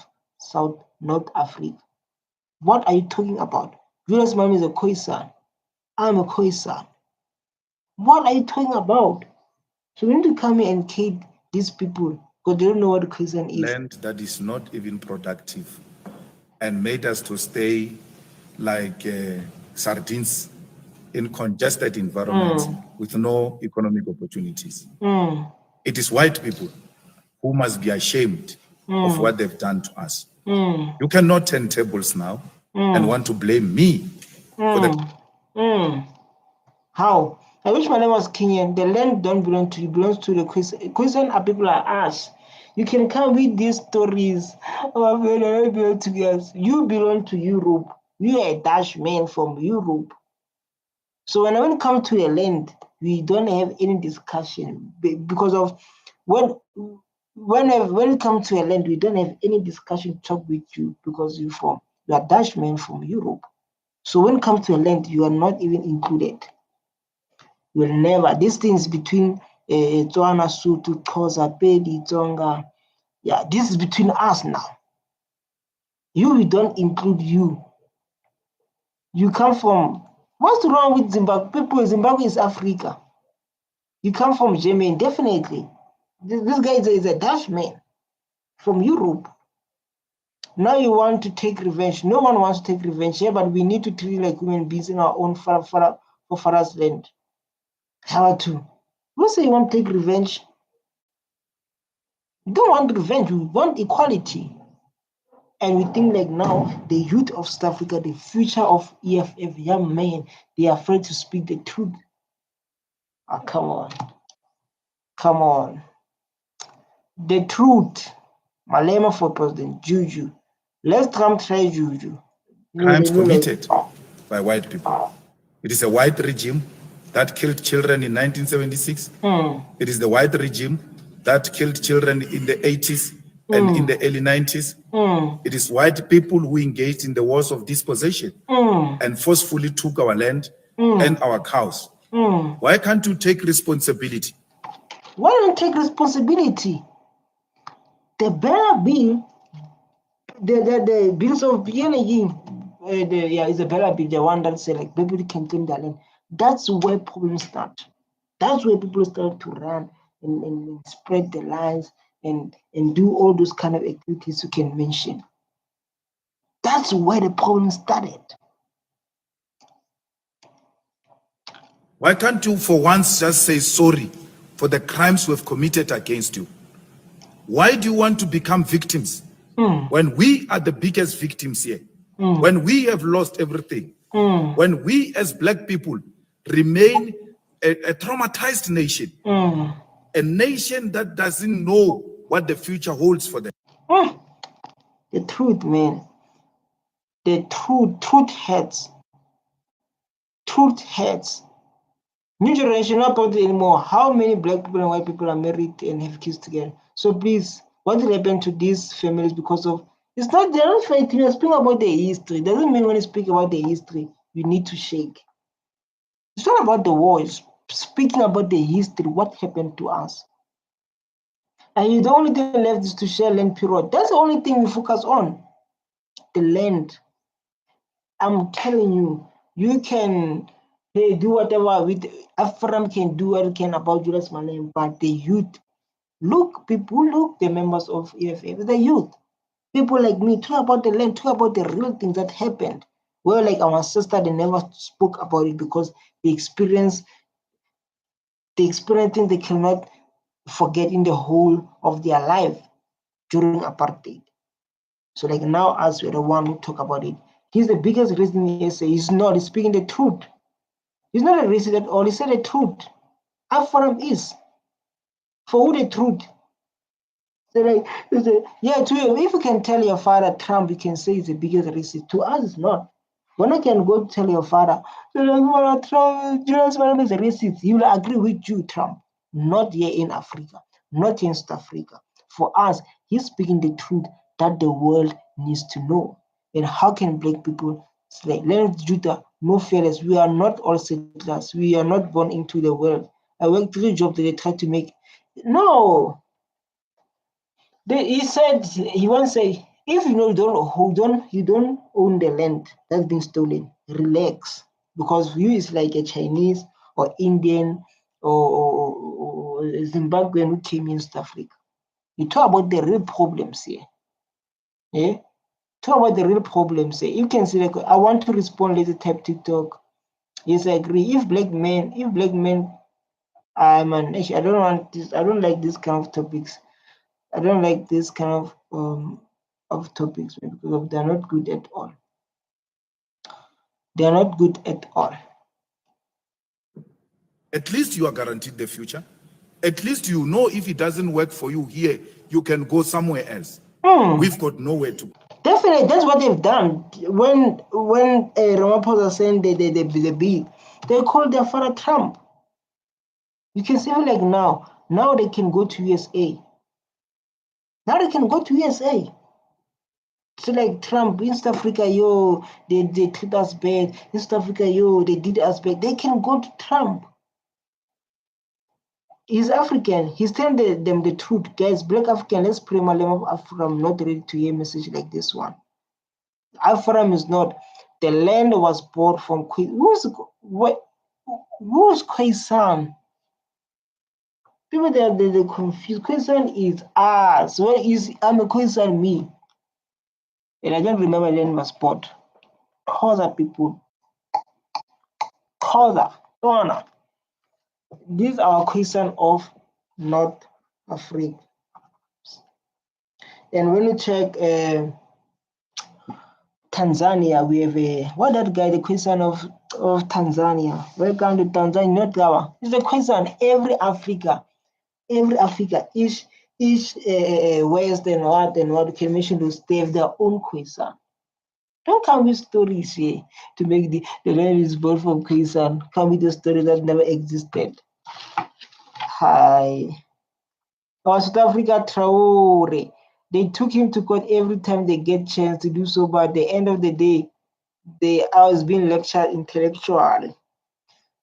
North Africa. What are you talking about? Julius Malema is a Khoisan. I'm a Khoisan. What are you talking about? So we need to come here and educate these people, because they don't know what a Khoisan is. Land that is not even productive and made us to stay like sardines in congested environments with no economic opportunities. It is white people who must be ashamed of what they've done to us. You cannot turn tables now and want to blame me for the... How? I wish my name was Kenyan. The land don't belong to you, belongs to the Khoisan. Khoisan are people like us. You can come with these stories. Oh, I belong to us. You belong to Europe. You are a Dutch man from Europe. So when it comes to a land, we don't have any discussion, because of when it comes to a land, we don't have any discussion to talk with you, because you are Dutch man from Europe. So when it comes to a land, you are not even included. Will never. These things between Tswana, Sotho, Xhosa, Pedi, Tsonga. Yeah, this is between us now. We don't include you. You come from, what's wrong with Zimbabwe? People, Zimbabwe is Africa. You come from Germany, definitely. This guy is a Dutchman from Europe. Now you want to take revenge. No one wants to take revenge here, but we need to treat like human beings in our own Father's land. How to? Who say you want to take revenge? We don't want revenge, we want equality. And we think like now, the youth of South Africa, the future of EFF, young men, they are afraid to speak the truth. Oh, come on. Come on. The truth. Malema for president, Juju. Let's Trump try Juju. Crimes committed by white people. It is a white regime that killed children in 1976. It is the white regime that killed children in the 80s and in the early 90s. It is white people who engaged in the wars of dispossession and forcefully took our land and our cows. Why can't you take responsibility? Why don't take responsibility? The better bill, the bills of energy, is a better bill, the one that say like people can claim their land. That's where problems start. That's where people start to run and spread the lies and do all those kind of activities you can mention. That's where the problem started. Why can't you for once just say sorry for the crimes we've committed against you? Why do you want to become victims when we are the biggest victims here? When we have lost everything? When we as black people remain a traumatized nation, a nation that doesn't know what the future holds for them? The truth, man. The truth hurts. Truth hurts. New generation not about it anymore. How many black people and white people are married and have kids together? So please, what will happen to these families because of it's not they're not fighting, you're speaking about the history. It doesn't mean when you speak about the history, you need to shake. It's not about the war, it's speaking about the history, what happened to us. And the only thing left is to share land period. That's the only thing we focus on. The land. I'm telling you, you can do whatever with AfriForum can do what it can about Julius Malema, but the youth, look, the members of EFF, the youth, people like me, talk about the land, talk about the real things that happened. Well, like our sister, they never spoke about it because they experience things they cannot forget in the whole of their life during apartheid. So like now, as we're the one who talk about it, he's the biggest reason he's not, he's speaking the truth. He's not a racist at all, he said the truth. AfriForum is. For who the truth? So like, yeah, to you, if you can tell your father Trump, you can say he's the biggest racist. To us, it's not. When I can go tell your father, Trump, Julius Malema is a racist, he will agree with you, Trump. Not here in Africa, not in South Africa. For us, he's speaking the truth that the world needs to know. And how can black people say, Leonard Judah, no fearless, we are not all settlers, we are not born into the world. I work 3 jobs that they try to make. No. He said, he once said, if you know you don't own the land that's been stolen, relax. Because you is like a Chinese or Indian or Zimbabwean who came in South Africa. You talk about the real problems here. Yeah? Talk about the real problems here. You can say like, I want to respond, let's type TikTok. Yes, I agree. If black men, I don't want this, I don't like this kind of topics. I don't like this kind of topics because they're not good at all. They're not good at all. At least you are guaranteed the future. At least you know if it doesn't work for you here, you can go somewhere else. We've got nowhere to go. Definitely, that's what they've done. When Ramaphosa sent the bill, they called their father Trump. You can see like now they can go to USA. Now they can go to USA. So like Trump in South Africa, yo, they treat us bad. In South Africa, yo, they did us bad. They can go to Trump. He's African. He's telling them the truth. Guys, black African, let's pray Malema of AfriForum not ready to hear a message like this one. AfriForum is not. The land was bought from who's Khoisan? People they confused. Khoisan is us. What is I'm a Khoisan me? And I don't remember land was bought. Xhosa people. Xhosa. Tona. These are Khoisan of North Africa. And when you check Tanzania, we have what that guy, the Khoisan of Tanzania. Welcome to Tanzania, not Gawa. It's the Khoisan. Every Africa, each West and what can mention those, they have their own Khoisan. Don't come with stories here to make the land is born from Khoisan. Come with a story that never existed. Hi. Our South Africa Traore. They took him to court every time they get chance to do so, but at the end of the day, they are being lectured intellectually.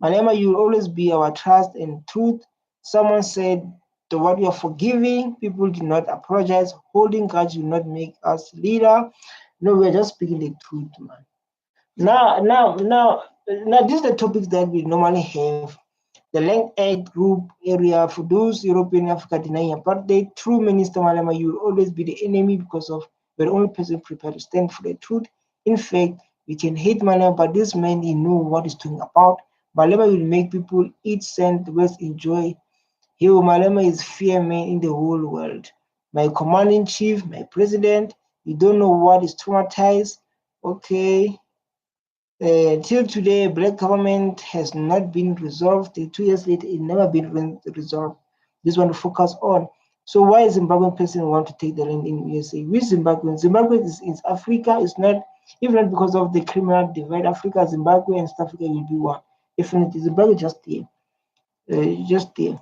Malema, you will always be our trust and truth. Someone said, the word you are forgiving, people do not apologize. Holding grudge will not make us leader. No, we're just speaking the truth, man. Now, this is the topics that we normally have. The Length 8 group area for those European Africa denying apartheid. True Minister Malema, you will always be the enemy because of you're the only person prepared to stand for the truth. In fact, we can hate Malema, but this man, he know what he's talking about. Malema will make people eat sand, West enjoy. Malema is fear man in the whole world. My commanding chief, my president, you don't know what is traumatized. Okay. Till today, black government has not been resolved. 2 years later, it never been resolved. This one to focus on. So why Zimbabwean person want to take the land in USA? Which Zimbabwe? Zimbabwe is Africa. It's not even because of the criminal divide. Africa, Zimbabwe, and South Africa will be one. Definitely, Zimbabwe just there, just there.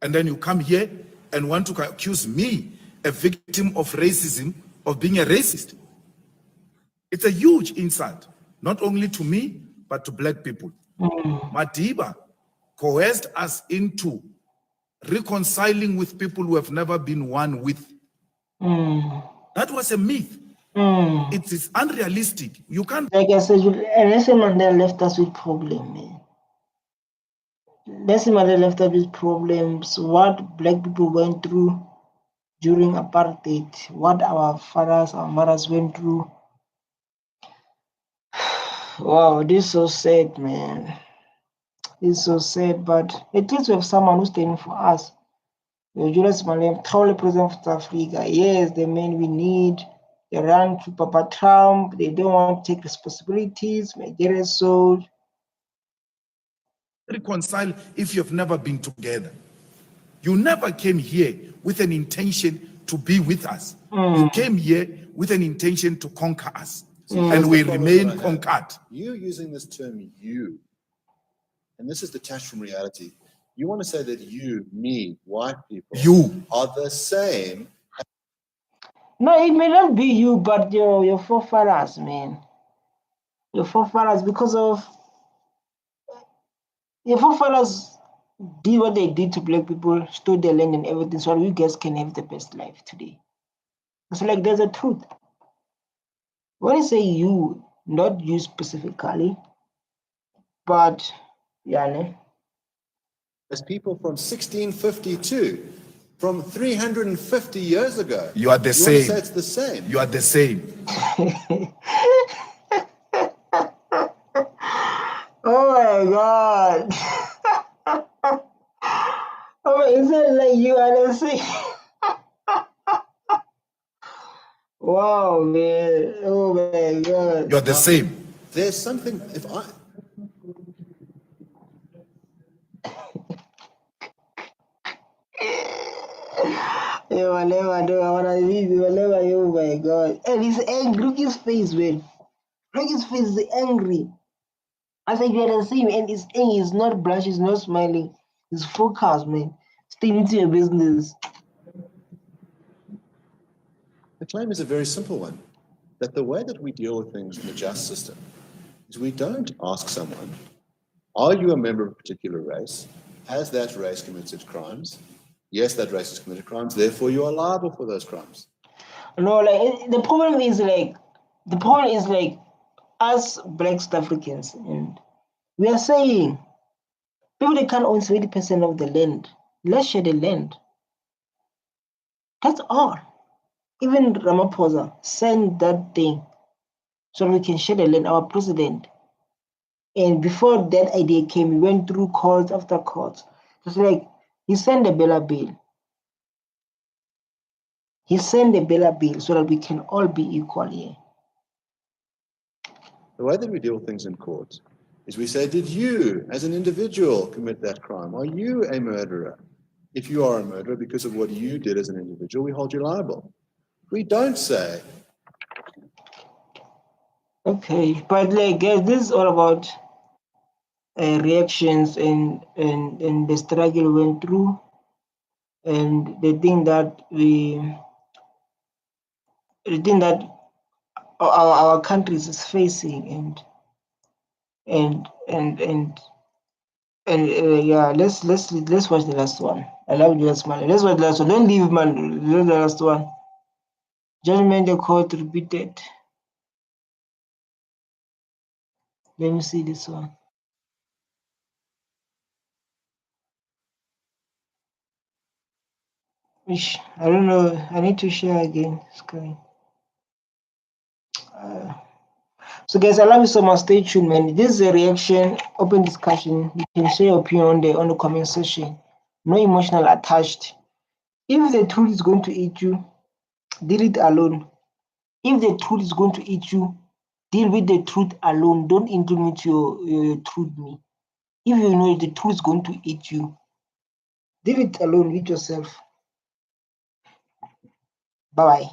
And then you come here and want to accuse me, a victim of racism, of being a racist. It's a huge insult, not only to me, but to black people. Madiba coerced us into reconciling with people who have never been one with. That was a myth. It is unrealistic. You can't. Like I said, Nelson Mandela left us with problems, man. Nelson Mandela left us with problems. What black people went through during apartheid, what our fathers, our mothers went through. Wow, this is so sad, man. It's so sad, but at least we have someone who's standing for us. Julius Malema, truly president of South Africa. Yes, the man we need. They run to Papa Trump. They don't want to take responsibilities. Nigeria sold. Reconcile if you've never been together. You never came here with an intention to be with us. You came here with an intention to conquer us. And we remain conquered. You using this term you, and this is detached from reality. You want to say that you, me, white people, you are the same. No, it may not be you, but your forefathers, man. Your forefathers, because of your forefathers did what they did to black people, stole their land and everything, so you guys can have the best life today. It's like there's a truth. When I say you, not you specifically, but yeah, As people from 1652, from 350 years ago. You are the same. Want to say it's the same. You are the same. Oh my God. Oh, is it like you are the same? Wow, man. Oh my God. You're the same. There's something, if I... Oh my God. And he's angry. Look his face, man. Look his face, is angry. I think you're the same, and he's angry. He's not blushing, he's not smiling. He's focused, man. Stay into your business. The claim is a very simple one, that the way that we deal with things in the justice system is we don't ask someone Are you a member of a particular race? Has that race committed crimes? Yes, that race has committed crimes, therefore you are liable for those crimes. No, like the problem is like us Black South Africans, and we are saying people they can't own 70% of the land. Let's share the land. That's all. Even Ramaphosa signed that thing so we can share the land, our president. And before that idea came, we went through courts after courts. It's like he signed the Bella Bill. He signed the Bella Bill so that we can all be equal here. The way that we deal with things in court is we say, did you, as an individual, commit that crime? Are you a murderer? If you are a murderer because of what you did as an individual, we hold you liable. We don't say. Okay, but like guys, this is all about reactions and the struggle we went through, and the thing that our countries is facing, and yeah, let's watch the last one. I love Julius Malema. Let's watch the last one. Don't leave, man. Let's the last one. Judgment the court repeated. Let me see this one. Ish, I don't know. I need to share again. Screen. So guys, I love you so much. Stay tuned, man. This is a reaction, open discussion. You can share your opinion on the comment section. No emotional attached. If the truth is going to eat you, deal it alone. If the truth is going to eat you, deal with the truth alone. Don't intimidate your truth me. If you know the truth is going to eat you, deal it alone with yourself. Bye bye.